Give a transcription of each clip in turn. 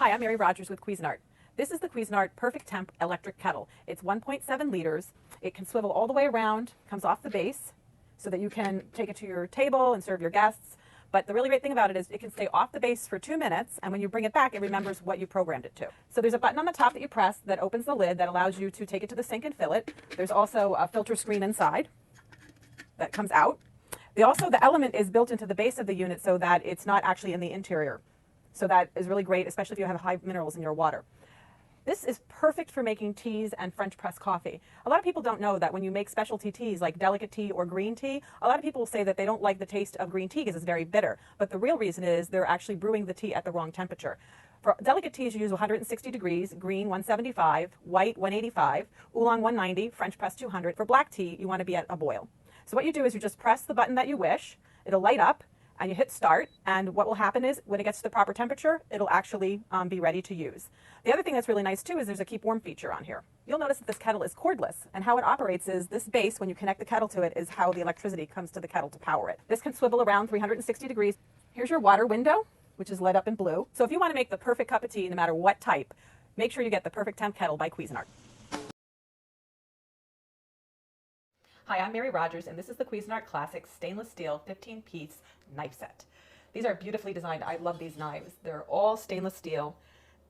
Hi, I'm Mary Rogers with Cuisinart. This is the Cuisinart Perfect Temp electric kettle. It's 1.7 liters. It can swivel all the way around, comes off the base so that you can take it to your table and serve your guests. But the really great thing about it is it can stay off the base for 2 minutes, and when you bring it back, it remembers what you programmed it to. So there's a button on the top that you press that opens the lid that allows you to take it to the sink and fill it. There's also a filter screen inside that comes out. The element is built into the base of the unit so that it's not actually in the interior. So that is really great, especially if you have high minerals in your water. This is perfect for making teas and French press coffee. A lot of people don't know that when you make specialty teas like delicate tea or green tea, a lot of people will say that they don't like the taste of green tea because it's very bitter. But the real reason is they're actually brewing the tea at the wrong temperature. For delicate teas, you use 160 degrees, green 175, white 185, oolong 190, French press 200. For black tea, you want to be at a boil. So what you do is you just press the button that you wish, it'll light up, and you hit start, and what will happen is when it gets to the proper temperature, it'll actually be ready to use. The other thing that's really nice too is there's a keep warm feature on here. You'll notice that this kettle is cordless, and how it operates is this base, when you connect the kettle to it, is how the electricity comes to the kettle to power it. This can swivel around 360 degrees. Here's your water window, which is lit up in blue. So if you want to make the perfect cup of tea, no matter what type, make sure you get the Perfect Temp Kettle by Cuisinart. Hi, I'm Mary Rogers, and this is the Cuisinart Classic Stainless Steel 15-piece knife set. These are beautifully designed. I love these knives. They're all stainless steel.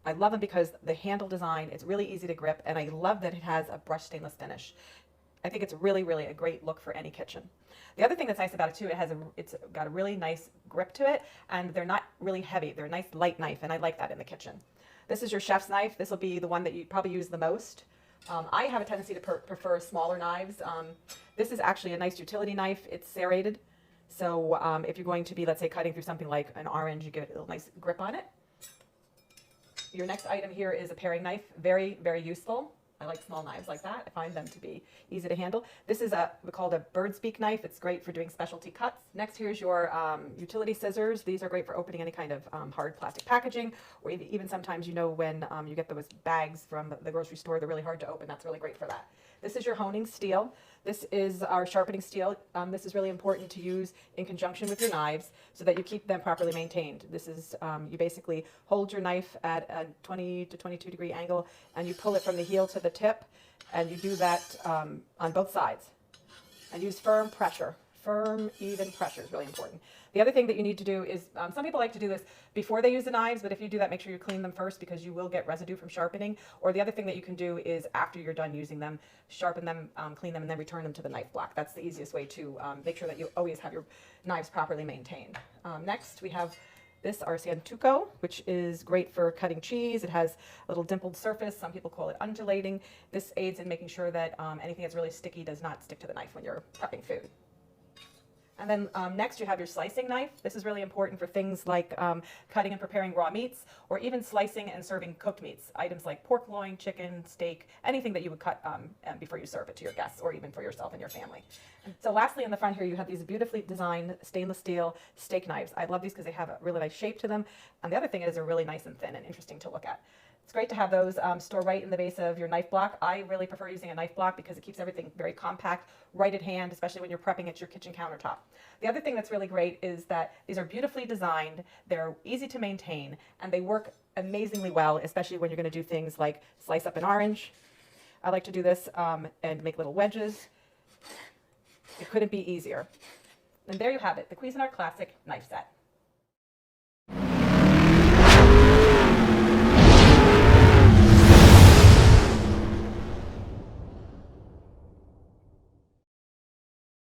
I love them because the handle design is really easy to grip, and I love that it has a brushed stainless finish. I think it's really, really a great look for any kitchen. The other thing that's nice about it too, it's got a really nice grip to it, and they're not really heavy. They're a nice light knife, and I like that in the kitchen. This is your chef's knife. This will be the one that you probably use the most. I have a tendency to prefer smaller knives. This is actually a nice utility knife. It's serrated. So if you're going to be, let's say, cutting through something like an orange, you get a nice grip on it. Your next item here is a paring knife. Very, very useful. I like small knives like that. I find them to be easy to handle. This is called a bird's beak knife. It's great for doing specialty cuts. Next, here's your utility scissors. These are great for opening any kind of hard plastic packaging, or even sometimes, you know, when you get those bags from the grocery store, they're really hard to open. That's really great for that. This is your honing steel. This is our sharpening steel. This is really important to use in conjunction with your knives so that you keep them properly maintained. This is, you basically hold your knife at a 20 to 22 degree angle, and you pull it from the heel to the tip, and you do that on both sides. And use firm pressure. Firm, even pressure is really important. The other thing that you need to do is, some people like to do this before they use the knives, but if you do that, make sure you clean them first because you will get residue from sharpening. Or the other thing that you can do is after you're done using them, sharpen them, clean them, and then return them to the knife block. That's the easiest way to make sure that you always have your knives properly maintained. Next, we have this, our Santuco, which is great for cutting cheese. It has a little dimpled surface. Some people call it undulating. This aids in making sure that anything that's really sticky does not stick to the knife when you're prepping food. And then next you have your slicing knife. This is really important for things like cutting and preparing raw meats, or even slicing and serving cooked meats. Items like pork loin, chicken, steak, anything that you would cut before you serve it to your guests, or even for yourself and your family. And so lastly, in the front here, you have these beautifully designed stainless steel steak knives. I love these because they have a really nice shape to them. And the other thing is they're really nice and thin and interesting to look at. It's great to have those stored right in the base of your knife block. I really prefer using a knife block because it keeps everything very compact, right at hand, especially when you're prepping at your kitchen countertop. The other thing that's really great is that these are beautifully designed, they're easy to maintain, and they work amazingly well, especially when you're going to do things like slice up an orange. I like to do this and make little wedges. It couldn't be easier. And there you have it, the Cuisinart Classic Knife Set.